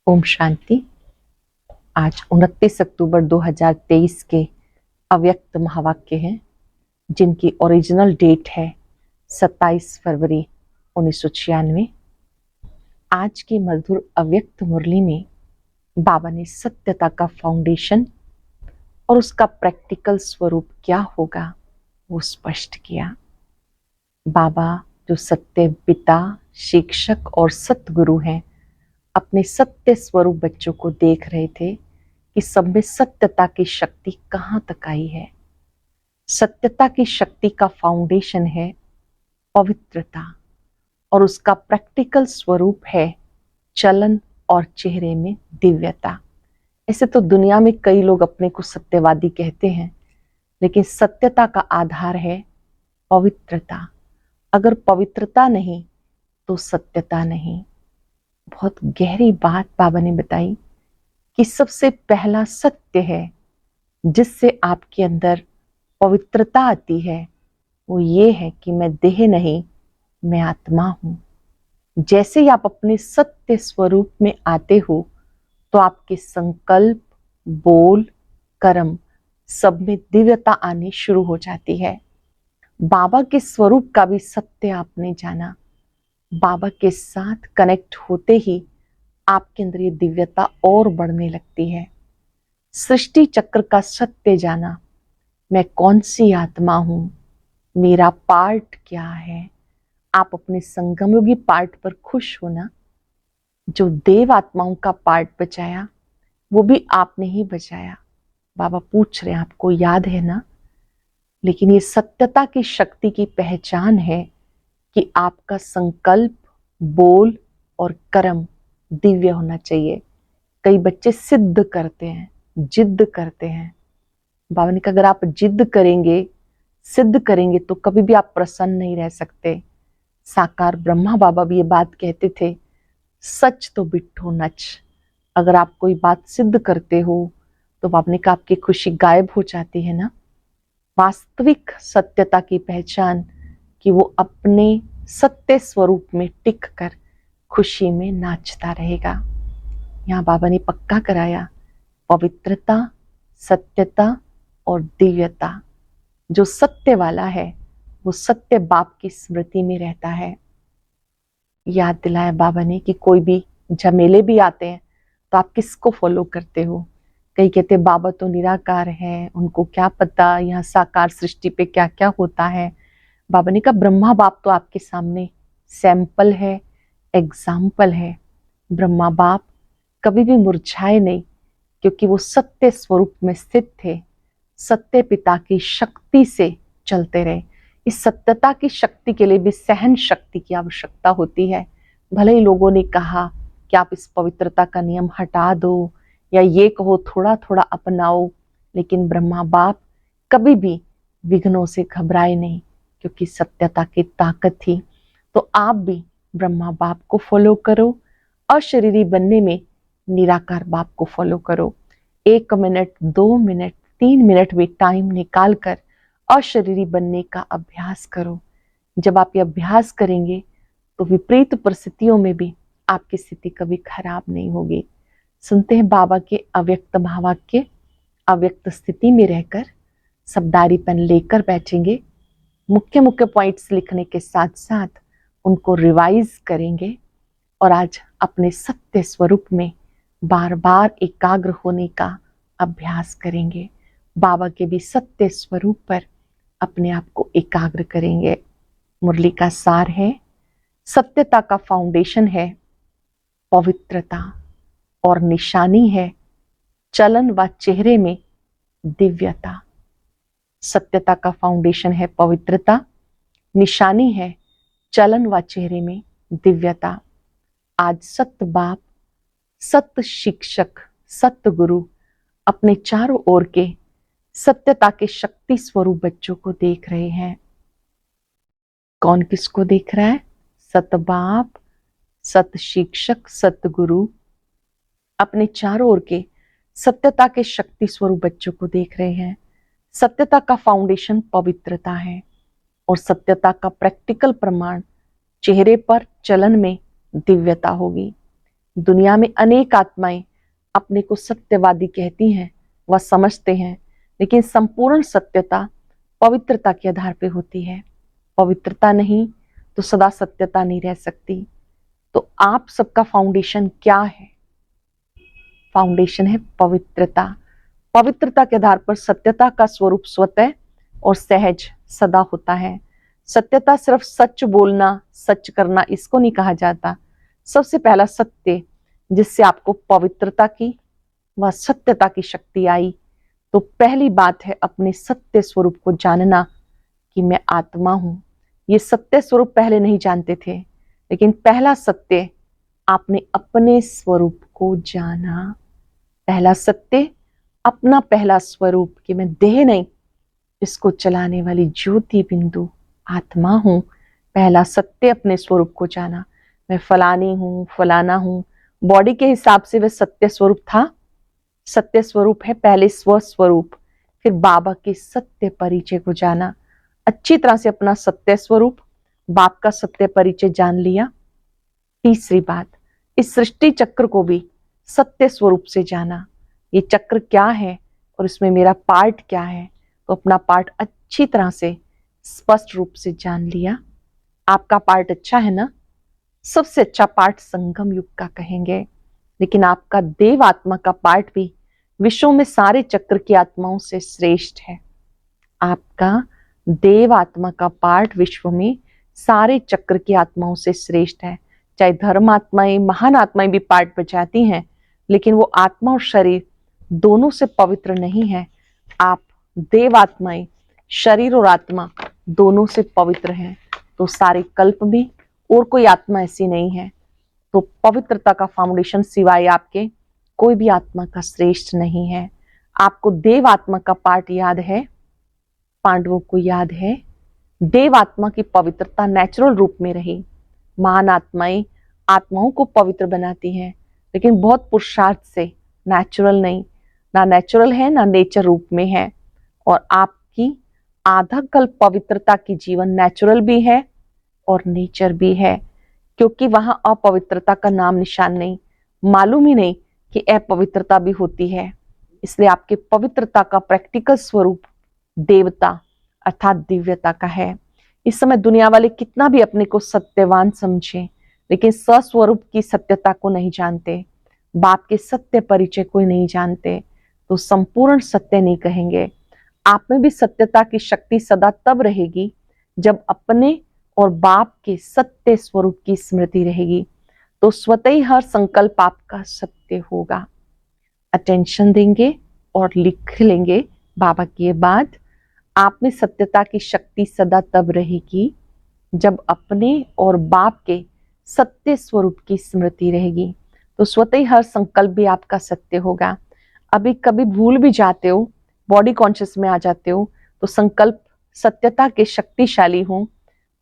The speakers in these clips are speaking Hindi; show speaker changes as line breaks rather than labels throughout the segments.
ओम शांति। आज 29 अक्टूबर 2023 के अव्यक्त महावाक्य हैं, जिनकी ओरिजिनल डेट है 27 फरवरी 1996। आज की मधुर अव्यक्त मुरली में बाबा ने सत्यता का फाउंडेशन और उसका प्रैक्टिकल स्वरूप क्या होगा वो स्पष्ट किया। बाबा जो सत्य पिता, शिक्षक और सतगुरु हैं, अपने सत्य स्वरूप बच्चों को देख रहे थे कि सब में सत्यता की शक्ति कहाँ तक आई है। सत्यता की शक्ति का फाउंडेशन है पवित्रता और उसका प्रैक्टिकल स्वरूप है चलन और चेहरे में दिव्यता। ऐसे तो दुनिया में कई लोग अपने को सत्यवादी कहते हैं, लेकिन सत्यता का आधार है पवित्रता। अगर पवित्रता नहीं तो सत्यता नहीं। बहुत गहरी बात बाबा ने बताई कि सबसे पहला सत्य है जिससे आपके अंदर पवित्रता आती है, वो ये है कि मैं देह नहीं, मैं आत्मा हूं। जैसे ही आप अपने सत्य स्वरूप में आते हो तो आपके संकल्प, बोल, कर्म सब में दिव्यता आनी शुरू हो जाती है। बाबा के स्वरूप का भी सत्य आपने जाना। बाबा के साथ कनेक्ट होते ही आपके अंदर ये दिव्यता और बढ़ने लगती है। सृष्टि चक्र का सत्य जाना, मैं कौन सी आत्मा हूं, मेरा पार्ट क्या है। आप अपने संगमयोगी पार्ट पर खुश होना। जो देव आत्माओं का पार्ट बचाया वो भी आपने ही बचाया। बाबा पूछ रहे हैं, आपको याद है ना? लेकिन ये सत्यता की शक्ति की पहचान है कि आपका संकल्प, बोल और कर्म दिव्य होना चाहिए। कई बच्चे सिद्ध करते हैं, जिद्द करते हैं। बाबा ने कहा अगर आप जिद्द करेंगे, सिद्ध करेंगे तो कभी भी आप प्रसन्न नहीं रह सकते। साकार ब्रह्मा बाबा भी ये बात कहते थे, सच तो बिट्ठो नच। अगर आप कोई बात सिद्ध करते हो तो बाबा ने कहा आपकी खुशी गायब हो जाती है ना। वास्तविक सत्यता की पहचान कि वो अपने सत्य स्वरूप में टिक कर खुशी में नाचता रहेगा। यहाँ बाबा ने पक्का कराया पवित्रता, सत्यता और दिव्यता। जो सत्य वाला है वो सत्य बाप की स्मृति में रहता है। याद दिलाया बाबा ने कि कोई भी झमेले भी आते हैं तो आप किसको फॉलो करते हो। कई कहते बाबा तो निराकार है, उनको क्या पता यहाँ साकार सृष्टि पे क्या क्या होता है। बाबा ने कहा ब्रह्मा बाप तो आपके सामने सैंपल है, एग्जाम्पल है। ब्रह्मा बाप कभी भी मुरझाए नहीं, क्योंकि वो सत्य स्वरूप में स्थित थे। सत्य पिता की शक्ति से चलते रहे। इस सत्यता की शक्ति के लिए भी सहन शक्ति की आवश्यकता होती है। भले ही लोगों ने कहा कि आप इस पवित्रता का नियम हटा दो या ये कहो थोड़ा थोड़ा अपनाओ, लेकिन ब्रह्मा बाप कभी भी विघ्नों से घबराए नहीं, क्योंकि सत्यता की ताकत थी। तो आप भी ब्रह्मा बाप को फॉलो करो, अशरीरी बनने में निराकार बाप को फॉलो करो। 1 मिनट, 2 मिनट, 3 मिनट भी टाइम निकाल कर अशरीरी बनने का अभ्यास करो। जब आप ये अभ्यास करेंगे तो विपरीत परिस्थितियों में भी आपकी स्थिति कभी खराब नहीं होगी। सुनते हैं बाबा के अव्यक्त महावाक्य। अव्यक्त स्थिति में रहकर शब्दारी पेन लेकर बैठेंगे। मुख्य मुख्य पॉइंट्स लिखने के साथ साथ उनको रिवाइज करेंगे और आज अपने सत्य स्वरूप में बार बार एकाग्र होने का अभ्यास करेंगे। बाबा के भी सत्य स्वरूप पर अपने आप को एकाग्र करेंगे। मुरली का सार है, सत्यता का फाउंडेशन है पवित्रता और निशानी है चलन व चेहरे में दिव्यता। सत्यता का फाउंडेशन है पवित्रता, निशानी है चलन व चेहरे में दिव्यता। आज सत्य बाप, सत्य शिक्षक, सत्य गुरु अपने चारों ओर के सत्यता के शक्ति स्वरूप बच्चों को देख रहे हैं। कौन किसको देख रहा है? सत्य बाप, सत्य शिक्षक, सत्य गुरु अपने चारों ओर के सत्यता के शक्ति स्वरूप बच्चों को देख रहे हैं। सत्यता का फाउंडेशन पवित्रता है और सत्यता का प्रैक्टिकल प्रमाण चेहरे पर, चलन में दिव्यता होगी। दुनिया में अनेक आत्माएं अपने को सत्यवादी कहती हैं, वह समझते हैं, लेकिन संपूर्ण सत्यता पवित्रता के आधार पे होती है। पवित्रता नहीं तो सदा सत्यता नहीं रह सकती। तो आप सबका फाउंडेशन क्या है? फाउंडेशन है पवित्रता। पवित्रता के आधार पर सत्यता का स्वरूप स्वतः और सहज सदा होता है। सत्यता सिर्फ सच बोलना, सच करना, इसको नहीं कहा जाता। सबसे पहला सत्य जिससे आपको पवित्रता की व सत्यता की शक्ति आई, तो पहली बात है अपने सत्य स्वरूप को जानना कि मैं आत्मा हूं। ये सत्य स्वरूप पहले नहीं जानते थे, लेकिन पहला सत्य आपने अपने स्वरूप को जाना। पहला सत्य अपना पहला स्वरूप कि मैं देह नहीं, इसको चलाने वाली ज्योति बिंदु आत्मा हूं। पहला सत्य अपने स्वरूप को जाना। मैं फलानी हूं, फलाना हूं। बॉडी के हिसाब से वह सत्य स्वरूप था, सत्य स्वरूप है। पहले स्व स्वरूप, फिर बाबा के सत्य परिचय को जाना। अच्छी तरह से अपना सत्य स्वरूप, बाप का सत्य परिचय जान लिया। तीसरी बात, इस सृष्टि चक्र को भी सत्य स्वरूप से जाना। ये चक्र क्या है और इसमें मेरा पार्ट क्या है, तो अपना पार्ट अच्छी तरह से स्पष्ट रूप से जान लिया। आपका पार्ट अच्छा है ना? सबसे अच्छा पार्ट संगम युग का कहेंगे, लेकिन आपका देव आत्मा का पार्ट भी विश्व में सारे चक्र की आत्माओं से श्रेष्ठ है। आपका देव आत्मा का पार्ट विश्व में सारे चक्र की आत्माओं से श्रेष्ठ है। चाहे धर्म आत्माएं, महान आत्माएं भी पार्ट बजाती हैं, लेकिन वो आत्मा और शरीर दोनों से पवित्र नहीं है। आप देव आत्माएं, शरीर और आत्मा दोनों से पवित्र हैं। तो सारे कल्प में और कोई आत्मा ऐसी नहीं है। तो पवित्रता का फाउंडेशन सिवाय आपके कोई भी आत्मा का श्रेष्ठ नहीं है। आपको देव आत्मा का पार्ट याद है, पांडवों को याद है। देव आत्मा की पवित्रता नेचुरल रूप में रही। महान आत्माएं आत्माओं को पवित्र बनाती हैं, लेकिन बहुत पुरुषार्थ से, नेचुरल नहीं। ना नेचुरल है ना नेचर रूप में है। और आपकी आधा कल्प पवित्रता की जीवन नेचुरल भी है और नेचर भी है, क्योंकि वहां अपवित्रता का नाम निशान नहीं, मालूम ही नहीं कि अपवित्रता भी होती है। इसलिए आपके पवित्रता का प्रैक्टिकल स्वरूप देवता अर्थात दिव्यता का है। इस समय दुनिया वाले कितना भी अपने को सत्यवान समझे, लेकिन स्वस्वरूप की सत्यता को नहीं जानते, बाप के सत्य परिचय को नहीं जानते, तो संपूर्ण सत्य नहीं कहेंगे। आप में भी सत्यता की शक्ति सदा तब रहेगी जब अपने और बाप के सत्य स्वरूप की स्मृति रहेगी, तो स्वतः ही हर संकल्प आपका सत्य होगा। अटेंशन देंगे और लिख लेंगे बाबा की ये बात। आप में सत्यता की शक्ति सदा तब रहेगी जब अपने और बाप के सत्य स्वरूप की स्मृति रहेगी, तो स्वतः ही हर संकल्प भी आपका सत्य होगा। अभी कभी भूल भी जाते हो, बॉडी कॉन्शियस में आ जाते हो, तो संकल्प सत्यता के शक्तिशाली हूं,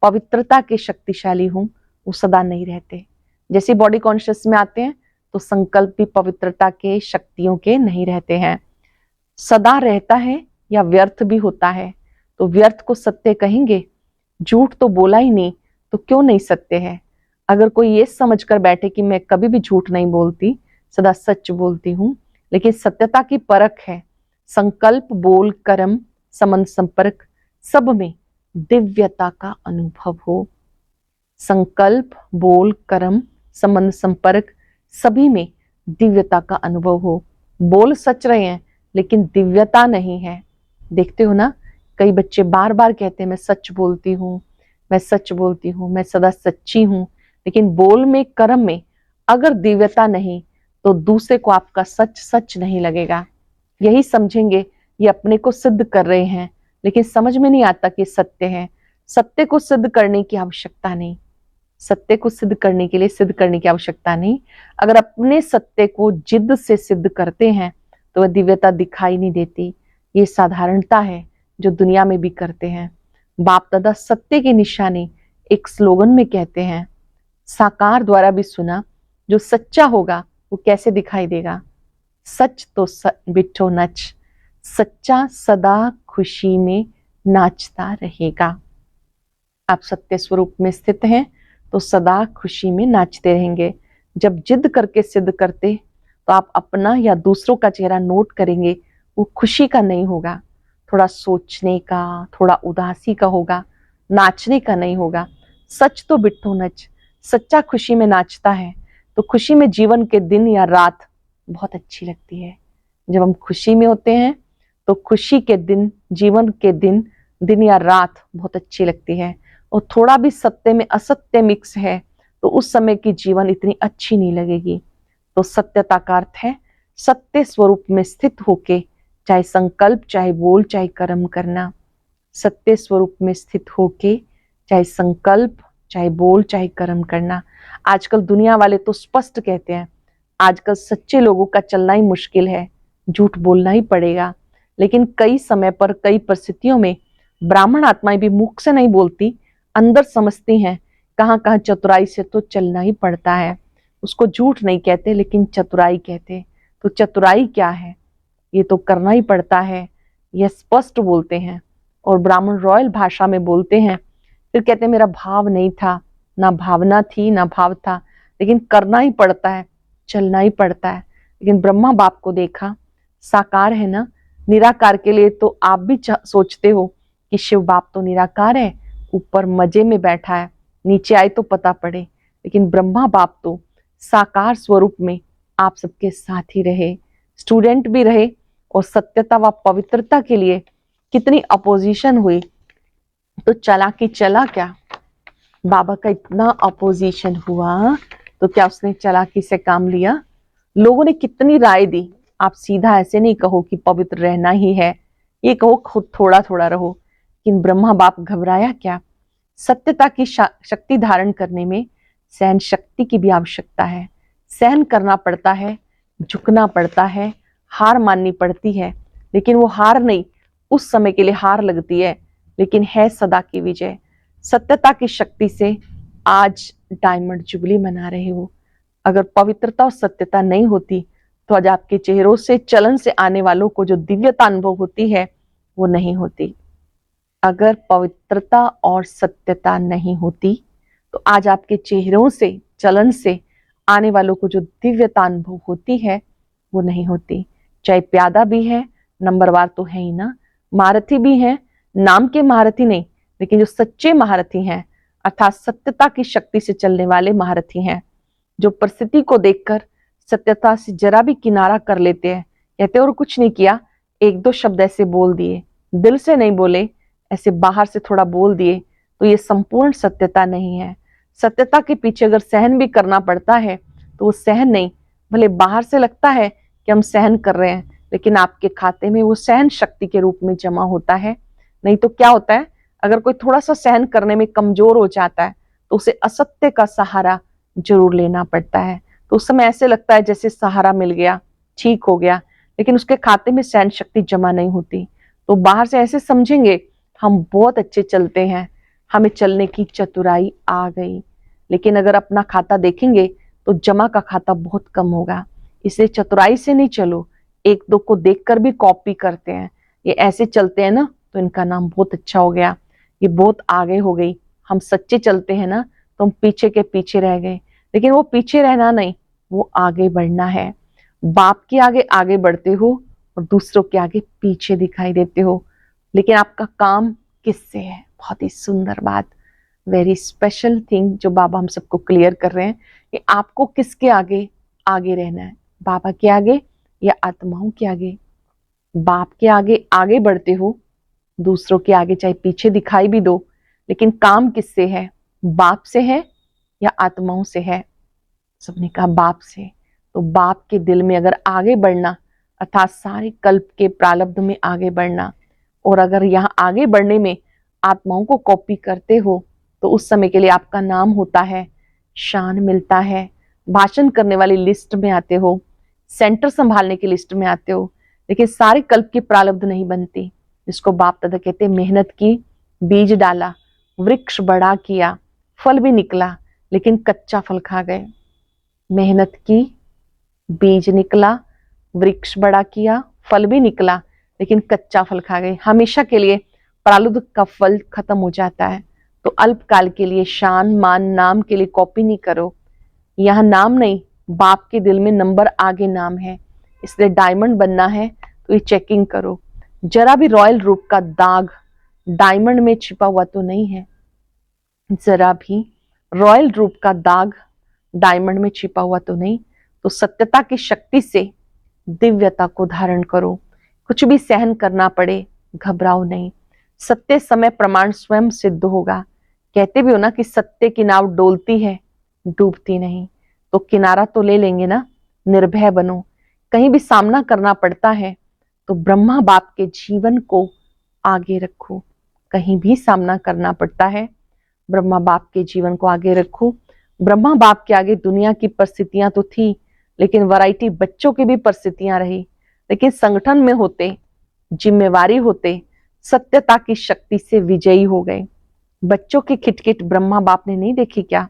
पवित्रता के शक्तिशाली हूं, वो सदा नहीं रहते। जैसे बॉडी कॉन्शियस में आते हैं तो संकल्प भी पवित्रता के शक्तियों के नहीं रहते हैं। सदा रहता है या व्यर्थ भी होता है, तो व्यर्थ को सत्य कहेंगे। झूठ तो बोला ही नहीं तो क्यों नहीं सत्य है। अगर कोई ये समझ कर बैठे कि मैं कभी भी झूठ नहीं बोलती, सदा सच बोलती हूं, लेकिन सत्यता की परख है। संकल्प, बोल, कर्म, संबंध, संपर्क सब में दिव्यता का अनुभव हो। संकल्प, बोल, कर्म, संबंध, संपर्क सभी में दिव्यता का अनुभव हो। बोल सच रहे हैं लेकिन दिव्यता नहीं है। देखते हो ना, कई बच्चे बार बार कहते हैं मैं सच बोलती हूँ, मैं सच बोलती हूँ, मैं सदा सच्ची हूँ, लेकिन बोल में, कर्म में अगर दिव्यता नहीं तो दूसरे को आपका सच सच नहीं लगेगा। यही समझेंगे ये अपने को सिद्ध कर रहे हैं, लेकिन समझ में नहीं आता कि सत्य है। सत्य को सिद्ध करने की आवश्यकता नहीं, सत्य को सिद्ध करने के लिए सिद्ध करने की आवश्यकता नहीं। अगर अपने सत्य को जिद से सिद्ध करते हैं तो वह दिव्यता दिखाई नहीं देती। ये साधारणता है जो दुनिया में भी करते हैं। बाप दादा सत्य की निशानी एक स्लोगन में कहते हैं, साकार द्वारा भी सुना, जो सच्चा होगा वो कैसे दिखाई देगा। सच तो बिठो नच, सच्चा सदा खुशी में नाचता रहेगा। आप सत्य स्वरूप में स्थित हैं तो सदा खुशी में नाचते रहेंगे। जब जिद करके सिद्ध करते तो आप अपना या दूसरों का चेहरा नोट करेंगे, वो खुशी का नहीं होगा, थोड़ा सोचने का, थोड़ा उदासी का होगा, नाचने का नहीं होगा। सच तो बिट्ठो नच, सच्चा खुशी में नाचता है। तो खुशी में जीवन के दिन या रात बहुत अच्छी लगती है। जब हम खुशी में होते हैं तो खुशी के दिन, जीवन के दिन, दिन या रात बहुत अच्छी लगती है। और थोड़ा भी सत्य में असत्य मिक्स है तो उस समय की जीवन इतनी अच्छी नहीं लगेगी। तो सत्यता का अर्थ है सत्य स्वरूप में स्थित होके, चाहे संकल्प, चाहे बोल, चाहे कर्म करना। सत्य स्वरूप में स्थित होके, चाहे संकल्प, चाहे बोल, चाहे कर्म करना। आजकल दुनिया वाले तो स्पष्ट कहते हैं, आजकल सच्चे लोगों का चलना ही मुश्किल है, झूठ बोलना ही पड़ेगा। लेकिन कई समय पर, कई परिस्थितियों में ब्राह्मण आत्माएं भी मुख से नहीं बोलती, अंदर समझती हैं। कहाँ कहाँ चतुराई से तो चलना ही पड़ता है। उसको झूठ नहीं कहते लेकिन चतुराई कहते। तो चतुराई क्या है, ये तो करना ही पड़ता है, यह स्पष्ट बोलते हैं। और ब्राह्मण रॉयल भाषा में बोलते हैं, फिर कहते हैं मेरा भाव नहीं था, ना भावना थी ना भाव था, लेकिन करना ही पड़ता है, चलना ही पड़ता है। लेकिन ब्रह्मा बाप को देखा, साकार है ना, निराकार के लिए तो आप भी सोचते हो कि शिव बाप तो निराकार है, ऊपर मजे में बैठा है, नीचे आए तो पता पड़े। लेकिन ब्रह्मा बाप तो साकार स्वरूप में आप सबके साथ ही रहे, स्टूडेंट भी रहे। और सत्यता व पवित्रता के लिए कितनी अपोजिशन हुई, तो चला कि चला क्या, बाबा का इतना अपोजिशन हुआ तो क्या उसने चालाकी से काम लिया? लोगों ने कितनी राय दी। आप सीधा ऐसे नहीं कहो कि पवित्र रहना ही है, ये कहो खुद थोड़ा थोड़ा रहो। लेकिन ब्रह्मा बाप घबराया क्या? सत्यता की शक्ति धारण करने में सहन शक्ति की भी आवश्यकता है। सहन करना पड़ता है, झुकना पड़ता है, हार माननी पड़ती है। लेकिन वो हार नहीं, उस समय के लिए हार लगती है, लेकिन है सदा की विजय। सत्यता की शक्ति से आज डायमंड जुबली मना रहे हो। अगर पवित्रता और सत्यता नहीं होती तो आज आपके चेहरों से, चलन से आने वालों को जो दिव्यता अनुभव होती है वो नहीं होती। अगर पवित्रता और सत्यता नहीं होती तो आज आपके चेहरों से, चलन से आने वालों को जो दिव्यता अनुभव होती है वो नहीं होती। चाहे प्यादा भी है, नंबरवार तो है ही ना, महारथी भी है, नाम के महारथी नहीं, लेकिन जो सच्चे महारथी हैं, अर्थात सत्यता की शक्ति से चलने वाले महारथी हैं, जो परिस्थिति को देखकर सत्यता से जरा भी किनारा कर लेते हैं, कहते और कुछ नहीं किया, एक दो शब्द ऐसे बोल दिए, दिल से नहीं बोले, ऐसे बाहर से थोड़ा बोल दिए, तो ये संपूर्ण सत्यता नहीं है। सत्यता के पीछे अगर सहन भी करना पड़ता है तो वो सहन नहीं, भले बाहर से लगता है कि हम सहन कर रहे हैं, लेकिन आपके खाते में वो सहन शक्ति के रूप में जमा होता है। नहीं तो क्या होता है, अगर कोई थोड़ा सा सहन करने में कमजोर हो जाता है तो उसे असत्य का सहारा जरूर लेना पड़ता है। तो उस समय ऐसे लगता है जैसे सहारा मिल गया, ठीक हो गया, लेकिन उसके खाते में सहन शक्ति जमा नहीं होती। तो बाहर से ऐसे समझेंगे हम बहुत अच्छे चलते हैं, हमें चलने की चतुराई आ गई, लेकिन अगर अपना खाता देखेंगे तो जमा का खाता बहुत कम होगा। इसलिए चतुराई से नहीं चलो, एक दो को देखकर भी कॉपी करते हैं, ये ऐसे चलते हैं ना तो इनका नाम बहुत अच्छा हो गया, ये बहुत आगे हो गई। हम सच्चे चलते हैं ना तो हम पीछे के पीछे रह गए, लेकिन वो पीछे रहना नहीं, वो आगे बढ़ना है। बाप के आगे आगे बढ़ते हो और दूसरों के आगे पीछे दिखाई देते हो, लेकिन आपका काम किससे है? बहुत ही सुंदर बात, वेरी स्पेशल थिंग जो बाबा हम सबको क्लियर कर रहे हैं कि आपको किसके आगे आगे रहना है, बाबा के आगे या आत्माओं के आगे? बाप के आगे आगे बढ़ते हो, दूसरों के आगे चाहे पीछे दिखाई भी दो, लेकिन काम किससे है? बाप से है या आत्माओं से है? सबने कहा बाप से। तो बाप के दिल में अगर आगे बढ़ना, अर्थात सारे कल्प के प्रारब्ध में आगे बढ़ना, और अगर यहाँ आगे बढ़ने में आत्माओं को कॉपी करते हो तो उस समय के लिए आपका नाम होता है, शान मिलता है, भाषण करने वाली लिस्ट में आते हो, सेंटर संभालने की लिस्ट में आते हो, लेकिन सारे कल्प की प्रारब्ध नहीं बनती। जिसको बाप दादा कहते मेहनत की, बीज डाला, वृक्ष बड़ा किया, फल भी निकला, लेकिन कच्चा फल खा गए। मेहनत की, बीज निकला, वृक्ष बड़ा किया, फल भी निकला, लेकिन कच्चा फल खा गए। हमेशा के लिए प्रारब्ध का फल खत्म हो जाता है। तो अल्पकाल के लिए शान मान नाम के लिए कॉपी नहीं करो, यहाँ नाम नहीं, बाप के दिल में नंबर आगे नाम है, इसलिए डायमंड बनना है तो ये चेकिंग करो। जरा भी रॉयल रूप का दाग डायमंड में छिपा हुआ तो नहीं है, जरा भी रॉयल रूप का दाग डायमंड में छिपा हुआ तो नहीं। तो सत्यता की शक्ति से दिव्यता को धारण करो। कुछ भी सहन करना पड़े, घबराओ नहीं। सत्य समय प्रमाण स्वयं सिद्ध होगा। कहते भी हो ना कि सत्य की नाव डोलती है, डूबती नहीं। तो किनारा तो ले लेंगे ना। निर्भय बनो। कहीं भी सामना करना पड़ता है तो ब्रह्मा बाप के जीवन को आगे रखो। कहीं भी सामना करना पड़ता है, ब्रह्मा बाप के जीवन को आगे रखो। ब्रह्मा बाप के आगे दुनिया की परिस्थितियां तो थी, लेकिन वैरायटी बच्चों की भी परिस्थितियां रही। लेकिन संगठन में होते, जिम्मेवारी होते, सत्यता की शक्ति से विजयी हो गए। बच्चों की खिटखिट ब्रह्मा बाप ने नहीं देखी क्या?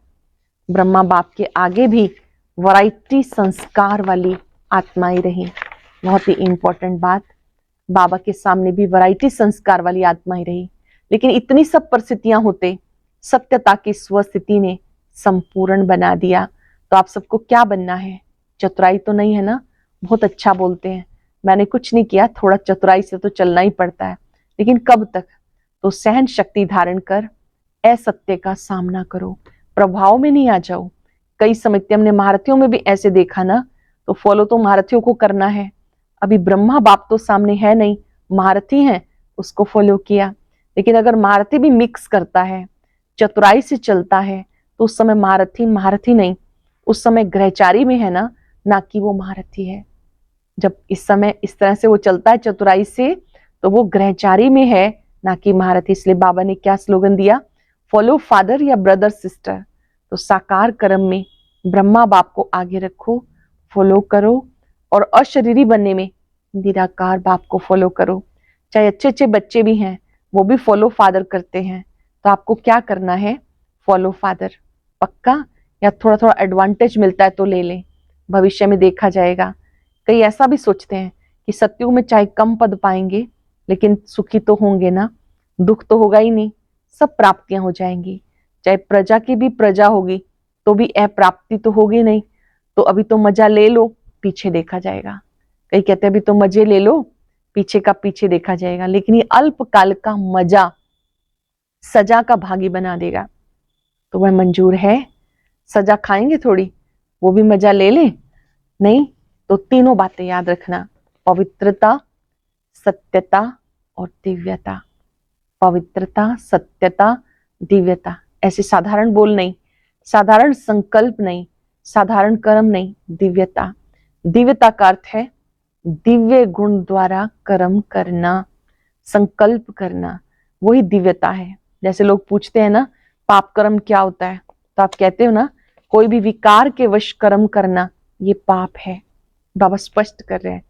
ब्रह्मा बाप के आगे भी वैरायटी संस्कार वाली आत्माएं रही। बहुत ही इंपॉर्टेंट बात, बाबा के सामने भी वैरायटी संस्कार वाली आत्माएं रही। लेकिन इतनी सब परिस्थितियां होते, सत्यता की स्वस्थिति ने संपूर्ण बना दिया। तो आप सबको क्या बनना है? चतुराई तो नहीं है ना? बहुत अच्छा बोलते हैं, मैंने कुछ नहीं किया, थोड़ा चतुराई से तो चलना ही पड़ता है, लेकिन कब तक? तो सहन शक्ति धारण कर असत्य का सामना करो, प्रभाव में नहीं आ जाओ। कई समय हमने महारथियों में भी ऐसे देखा ना, तो फॉलो तो महारथियों को करना है। अभी ब्रह्मा बाप तो सामने है नहीं, महारथी है, उसको फॉलो किया। लेकिन अगर महारथी भी मिक्स करता है, चतुराई से चलता है, तो उस समय महारथी महारथी नहीं, उस समय ग्रहचारी में है ना कि वो महारथी है। जब इस समय इस तरह से वो चलता है चतुराई से, तो वो ग्रहचारी में है, ना कि महारथी। इसलिए बाबा ने क्या स्लोगन दिया? फॉलो फादर या ब्रदर सिस्टर। तो साकार कर्म में ब्रह्मा बाप को आगे रखो, फॉलो करो, और अशरीरी बनने में निराकार बाप को फॉलो करो। चाहे अच्छे अच्छे बच्चे भी हैं, वो भी फॉलो फादर करते हैं। तो आपको क्या करना है? फॉलो फादर पक्का, या थोड़ा थोड़ा एडवांटेज मिलता है तो ले लें, भविष्य में देखा जाएगा। कई ऐसा भी सोचते हैं कि सतयुग में चाहे कम पद पाएंगे, लेकिन सुखी तो होंगे ना, दुख तो होगा ही नहीं, सब प्राप्तियां हो जाएंगी। चाहे प्रजा की भी प्रजा होगी तो भी अप्राप्ति तो होगी नहीं। तो अभी तो मजा ले लो, पीछे देखा जाएगा। कई कहते हैं अभी तो मजे ले लो, पीछे का पीछे देखा जाएगा। लेकिन ये अल्पकाल का मजा सजा का भागी बना देगा। तो वह मंजूर है? सजा खाएंगे थोड़ी, वो भी मजा ले ले? नहीं। तो तीनों बातें याद रखना, पवित्रता, सत्यता और दिव्यता। पवित्रता, सत्यता, दिव्यता। ऐसे साधारण बोल नहीं, साधारण संकल्प नहीं, साधारण कर्म नहीं, दिव्यता। दिव्यता का अर्थ है दिव्य गुण द्वारा कर्म करना, संकल्प करना, वही दिव्यता है। जैसे लोग पूछते हैं ना पाप कर्म क्या होता है, तो आप कहते हो ना कोई भी विकार के वश कर्म करना ये पाप है। बाबा स्पष्ट कर रहे हैं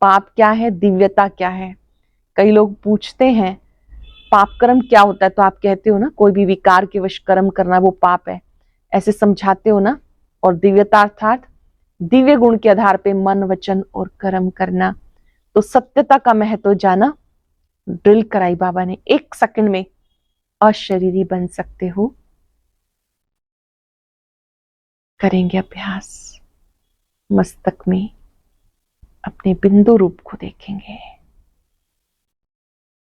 पाप क्या है, दिव्यता क्या है। कई लोग पूछते हैं पाप कर्म क्या होता है, तो आप कहते हो ना कोई भी विकार के वश कर्म करना वो पाप है, ऐसे समझाते हो ना। और दिव्यता अर्थात दिव्य गुण के आधार पे मन, वचन और कर्म करना। तो सत्यता का महत्व जाना, ड्रिल कराई बाबा ने। 1 सेकंड में अशरीरी बन सकते हो। करेंगे अभ्यास, मस्तक में अपने बिंदु रूप को देखेंगे,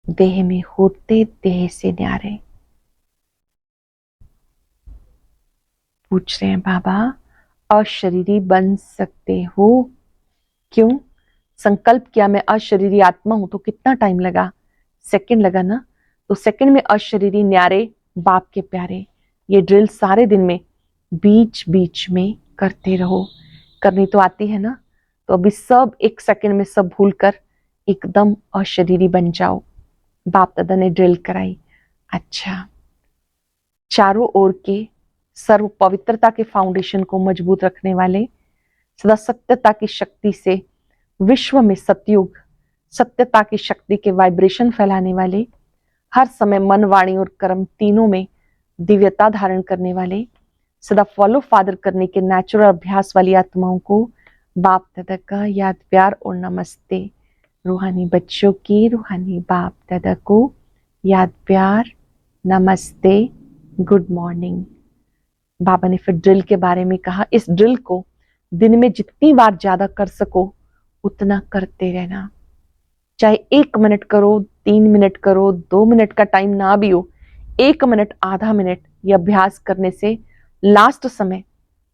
देह में होते देह से न्यारे। पूछ रहे हैं बाबा अशरीरी बन सकते हो? क्यों? संकल्प किया मैं अशरीरी आत्मा हूं, तो कितना टाइम लगा? सेकंड लगा ना। तो सेकंड में अशरीरी न्यारे बाप के प्यारे। ये ड्रिल सारे दिन में बीच बीच में करते रहो। करनी तो आती है ना। तो अभी सब 1 सेकंड में सब भूल कर एकदम अशरीरी बन जाओ। बाप दादा ने ड्रिल कराई। अच्छा, चारों ओर के सर्व पवित्रता के फाउंडेशन को मजबूत रखने वाले, सदा सत्यता की शक्ति से विश्व में सतयुग, सत्यता की शक्ति के वाइब्रेशन फैलाने वाले, हर समय मन, वाणी और कर्म तीनों में दिव्यता धारण करने वाले, सदा फॉलो फादर करने के नेचुरल अभ्यास वाली आत्माओं को बाप दादा का याद, प्यार और नमस्ते। रूहानी बच्चों की रूहानी बाप दादा को याद, प्यार, नमस्ते, गुड मॉर्निंग। बाबा ने फिर ड्रिल के बारे में कहा, इस ड्रिल को दिन में जितनी बार ज्यादा कर सको उतना करते रहना। चाहे 1 मिनट करो, 3 मिनट करो, 2 मिनट का टाइम ना भी हो, 1 मिनट, आधा मिनट, ये अभ्यास करने से लास्ट समय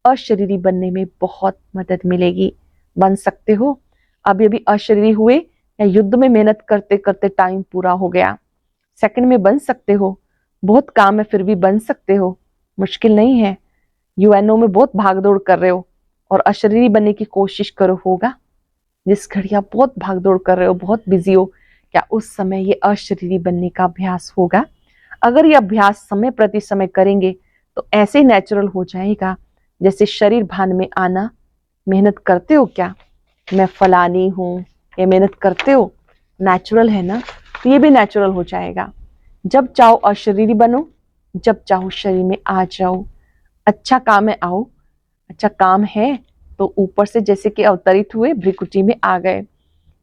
अशरीरी बनने में बहुत मदद मिलेगी। बन सकते हो। अभी अभी अशरीरी हुए या युद्ध में मेहनत करते करते टाइम पूरा हो गया, सेकंड में बन सकते हो। बहुत काम है फिर भी बन सकते हो, मुश्किल नहीं है। यूएनओ में बहुत भागदौड़ कर रहे हो और अशरीरी बनने की कोशिश करो, होगा। जिस घड़ी आप बहुत भागदौड़ कर रहे हो, बहुत बिजी हो, क्या उस समय ये अशरीरी बनने का अभ्यास होगा? अगर ये अभ्यास समय प्रति समय करेंगे तो ऐसे नेचुरल हो जाएगा जैसे शरीर भान में आना। मेहनत करते हो क्या, मैं फलानी हूं, ये मेहनत करते हो, नेचुरल है ना, तो ये भी नेचुरल हो जाएगा। जब चाहो अशरीरी बनो, जब चाहो शरीर में आ जाओ। अच्छा काम है, आओ। अच्छा काम है तो ऊपर से जैसे कि अवतरित हुए भ्रिकुटी में आ गए।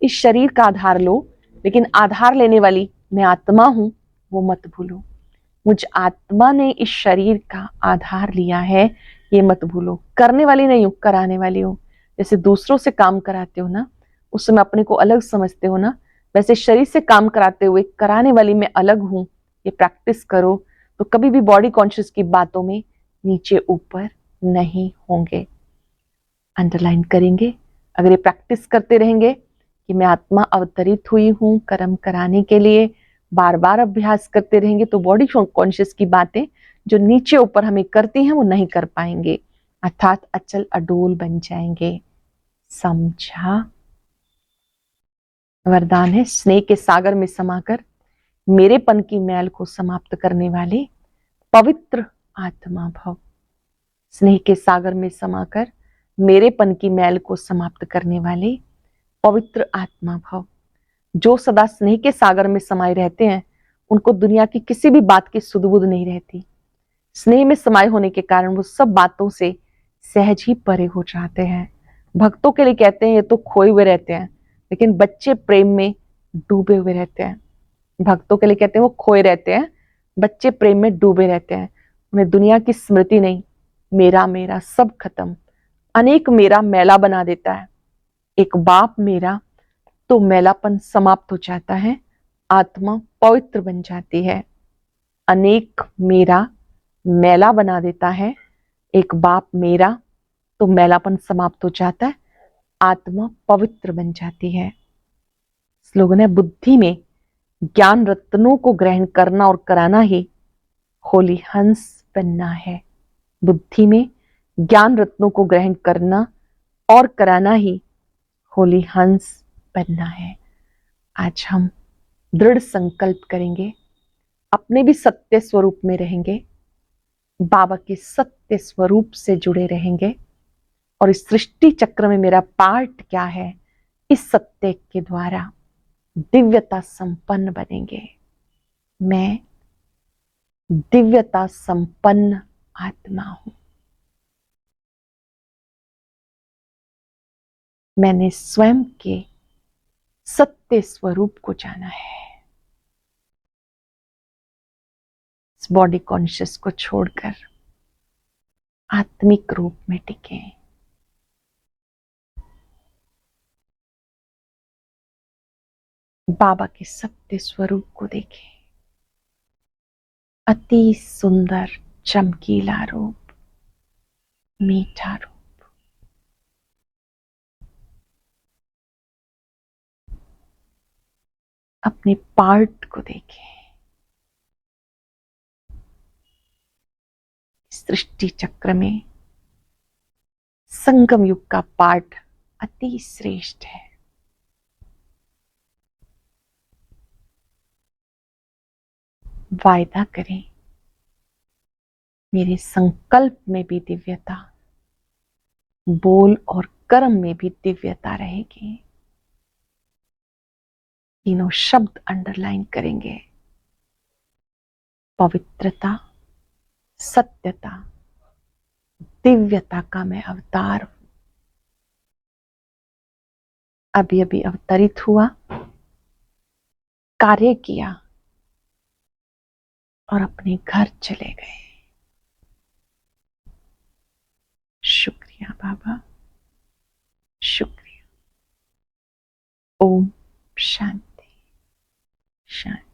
इस शरीर का आधार लो, लेकिन आधार लेने वाली मैं आत्मा हूं वो मत भूलो। मुझ आत्मा ने इस शरीर का आधार लिया है, ये मत भूलो। करने वाली नहीं हो, कराने वाली हो। जैसे दूसरों से काम कराते हो ना, उस समय अपने को अलग समझते हो ना, वैसे शरीर से काम कराते हुए कराने वाली मैं अलग हूं। ये प्रैक्टिस करो तो कभी भी बॉडी कॉन्शियस की बातों में नीचे ऊपर नहीं होंगे। अंडरलाइन करेंगे। अगर ये प्रैक्टिस करते रहेंगे कि मैं आत्मा अवतरित हुई हूं कर्म कराने के लिए, बार बार अभ्यास करते रहेंगे तो बॉडी कॉन्शियस की बातें जो नीचे ऊपर हमें करती हैं वो नहीं कर पाएंगे, अर्थात अचल अडोल बन जाएंगे। समझा? वरदान है, स्नेह के सागर में समाकर मेरेपन की मैल को समाप्त करने वाले पवित्र आत्मा भव। स्नेह के सागर में समाकर मेरेपन की मैल को समाप्त करने वाले पवित्र आत्मा भव। जो सदा स्नेह के सागर में समाये रहते हैं उनको दुनिया की किसी भी बात की सुध-बुध नहीं रहती। स्नेह में समाये होने के कारण वो सब बातों से सहज ही परे हो जाते हैं। भक्तों के लिए कहते हैं ये तो खोए हुए रहते हैं, लेकिन बच्चे प्रेम में डूबे हुए रहते हैं। भक्तों के लिए कहते हैं वो खोए रहते हैं, बच्चे प्रेम में डूबे रहते हैं। उन्हें दुनिया की स्मृति नहीं, मेरा मेरा सब खत्म। अनेक मेरा मैला बना देता है। एक बाप मेरा तो मैलापन समाप्त हो जाता है, आत्मा पवित्र बन जाती है। अनेक मेरा मैला बना देता है, एक बाप मेरा तो मैलापन समाप्त हो जाता है, आत्मा पवित्र बन जाती है। स्लोगन है, बुद्धि में ज्ञान रत्नों को ग्रहण करना और कराना ही होली हंस बनना है। बुद्धि में ज्ञान रत्नों को ग्रहण करना और कराना ही होली हंस बनना है। आज हम दृढ़ संकल्प करेंगे, अपने भी सत्य स्वरूप में रहेंगे, बाबा के सत्य स्वरूप से जुड़े रहेंगे और इस सृष्टि चक्र में मेरा पार्ट क्या है, इस सत्य के द्वारा दिव्यता संपन्न बनेंगे। मैं दिव्यता संपन्न आत्मा हूं। मैंने स्वयं के सत्य स्वरूप को जाना है। इस बॉडी कॉन्शियस को छोड़कर आत्मिक रूप में टिके। बाबा के सत्य स्वरूप को देखें। अति सुंदर चमकीला रूप, मीठा रूप। अपने पार्ट को देखें। सृष्टि चक्र में संगम युग का पार्ट अति श्रेष्ठ है। वायदा करें, मेरे संकल्प में भी दिव्यता, बोल और कर्म में भी दिव्यता रहेगी। तीनों शब्द अंडरलाइन करेंगे। पवित्रता, सत्यता, दिव्यता का मैं अवतार हूं। अभी अभी अवतरित हुआ, कार्य किया और अपने घर चले गए। शुक्रिया बाबा, शुक्रिया। ओम शांति शांति।